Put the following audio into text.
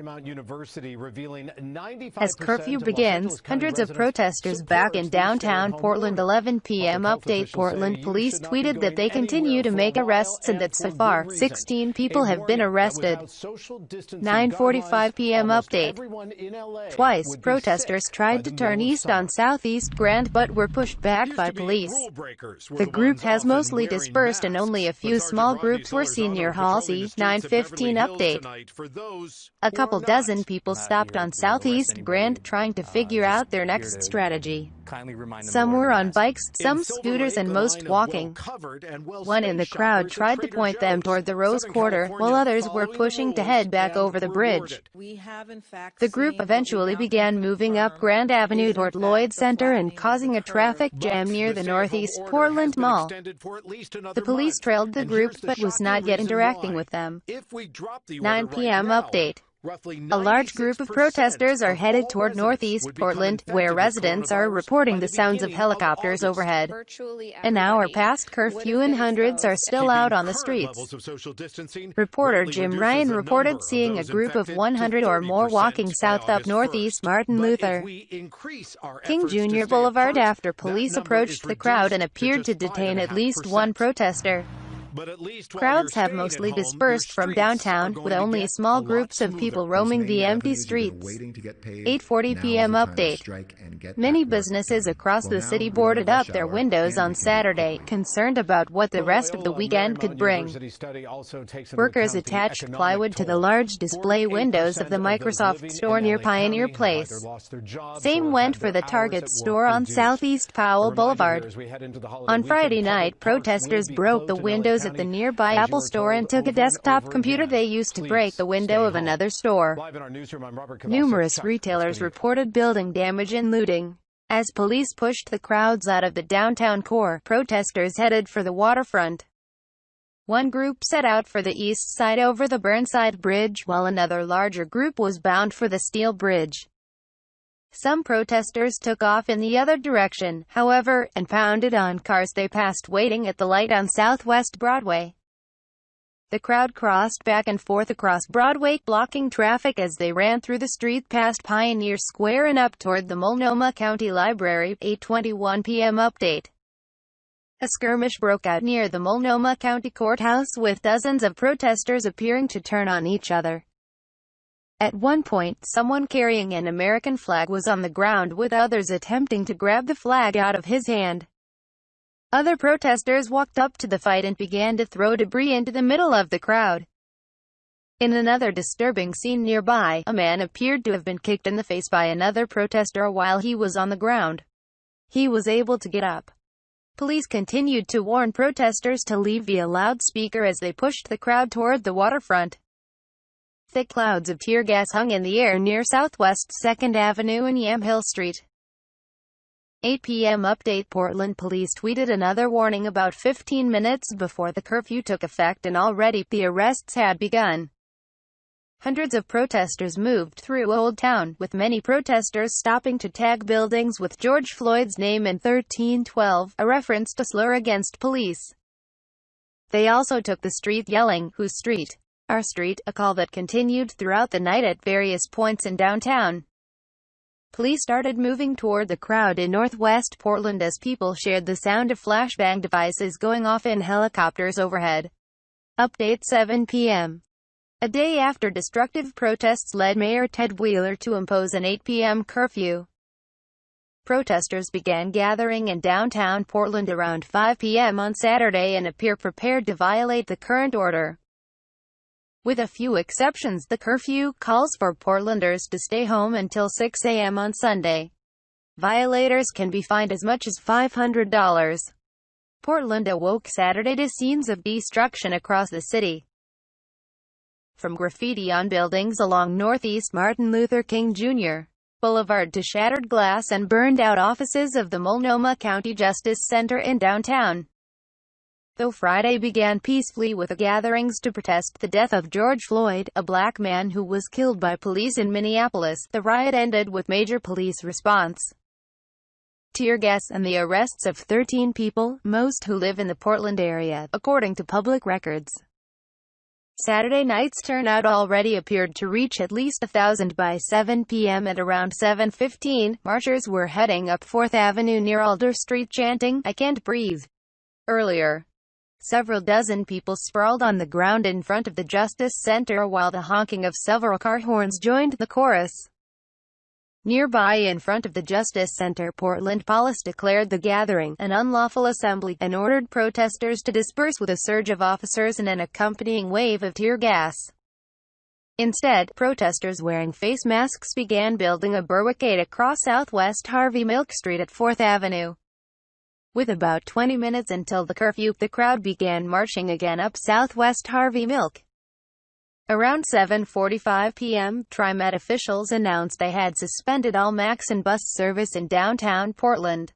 Marymount University revealing 95% As curfew of Los begins, Angeles County hundreds of residents protesters back in support the downtown stay-at-home Portland. order. 11 p.m. Public health update. officials say Portland you police should not be tweeted that going they continue anywhere to for a make while arrests and and that for so good far, reason. 16 A people have been warning that arrested. without social distancing 9:45 guidelines, p.m. almost update. everyone in LA Twice, would be protesters sick by tried the to turn middle of east on summer. Southeast Grand but were pushed back by police. The group has mostly dispersed and only a few small groups were seen near Halsey. 9:15 update. A couple dozen people stopped on Southeast Grand trying to figure out their next strategy. Some were on bikes, some scooters, and most walking. One in the crowd tried to point them toward the Rose Quarter, while others were pushing to head back over the bridge. The group eventually began moving up Grand Avenue toward Lloyd Center and causing a traffic jam near the Northeast Portland Mall. The police trailed the group but was not yet interacting with them. 9 p.m. update. A large group of protesters are headed toward Northeast Portland, where residents are reporting the sounds of helicopters overhead. An hour past curfew and hundreds are still out on the streets. Reporter Jim Ryan reported seeing a group of 100 or more walking south up Northeast Martin Luther King Jr. Boulevard after police approached the crowd and appeared to detain at least one protester. Crowds have mostly dispersed from downtown, with only small groups of people roaming the empty streets. 8:40 p.m. update. Many businesses across the city boarded up their windows on Saturday, concerned about what the rest of the weekend could bring. Workers attached plywood to the large display windows of the Microsoft store near Pioneer Place. Same went for the Target store on Southeast Powell Boulevard. On Friday night, protesters broke the windows at the nearby Apple store and took a desktop computer they used to break the window of another store. Numerous retailers reported building damage and looting. As police pushed the crowds out of the downtown core, protesters headed for the waterfront. One group set out for the east side over the Burnside Bridge, while another larger group was bound for the Steel Bridge. Some protesters took off in the other direction, however, and pounded on cars they passed waiting at the light on Southwest Broadway. The crowd crossed back and forth across Broadway, blocking traffic as they ran through the street past Pioneer Square and up toward the Multnomah County Library. 8:21 p.m. update. A skirmish broke out near the Multnomah County Courthouse with dozens of protesters appearing to turn on each other. At one point, someone carrying an American flag was on the ground with others attempting to grab the flag out of his hand. Other protesters walked up to the fight and began to throw debris into the middle of the crowd. In another disturbing scene nearby, a man appeared to have been kicked in the face by another protester while he was on the ground. He was able to get up. Police continued to warn protesters to leave via loudspeaker as they pushed the crowd toward the waterfront. Thick clouds of tear gas hung in the air near Southwest 2nd Avenue and Yamhill Street. 8 p.m. update. Portland police tweeted another warning about 15 minutes before the curfew took effect, and already the arrests had begun. Hundreds of protesters moved through Old Town, with many protesters stopping to tag buildings with George Floyd's name in 1312, a reference to slur against police. They also took the street yelling, "Whose street? Our street," a call that continued throughout the night at various points in downtown. Police started moving toward the crowd in northwest Portland as people shared the sound of flashbang devices going off in helicopters overhead. Update. 7 p.m. A day after destructive protests led Mayor Ted Wheeler to impose an 8 p.m. curfew. Protesters began gathering in downtown Portland around 5 p.m. on Saturday and appear prepared to violate the current order. With a few exceptions, the curfew calls for Portlanders to stay home until 6 a.m. on Sunday. Violators can be fined as much as $500. Portland awoke Saturday to scenes of destruction across the city. From graffiti on buildings along Northeast Martin Luther King Jr. Boulevard to shattered glass and burned-out offices of the Multnomah County Justice Center in downtown. Though Friday began peacefully with gatherings to protest the death of George Floyd, a black man who was killed by police in Minneapolis, the riot ended with major police response, tear gas, and the arrests of 13 people, most who live in the Portland area, according to public records. Saturday night's turnout already appeared to reach at least 1,000 by 7 p.m. At around 7:15, marchers were heading up 4th Avenue near Alder Street chanting, "I can't breathe." Earlier, several dozen people sprawled on the ground in front of the Justice Center while the honking of several car horns joined the chorus. Nearby in front of the Justice Center, Portland police declared the gathering an unlawful assembly and ordered protesters to disperse with a surge of officers and an accompanying wave of tear gas. Instead, protesters wearing face masks began building a barricade across Southwest Harvey Milk Street at 4th Avenue. With about 20 minutes until the curfew, the crowd began marching again up Southwest Harvey Milk. Around 7:45 p.m., TriMet officials announced they had suspended all MAX and bus service in downtown Portland.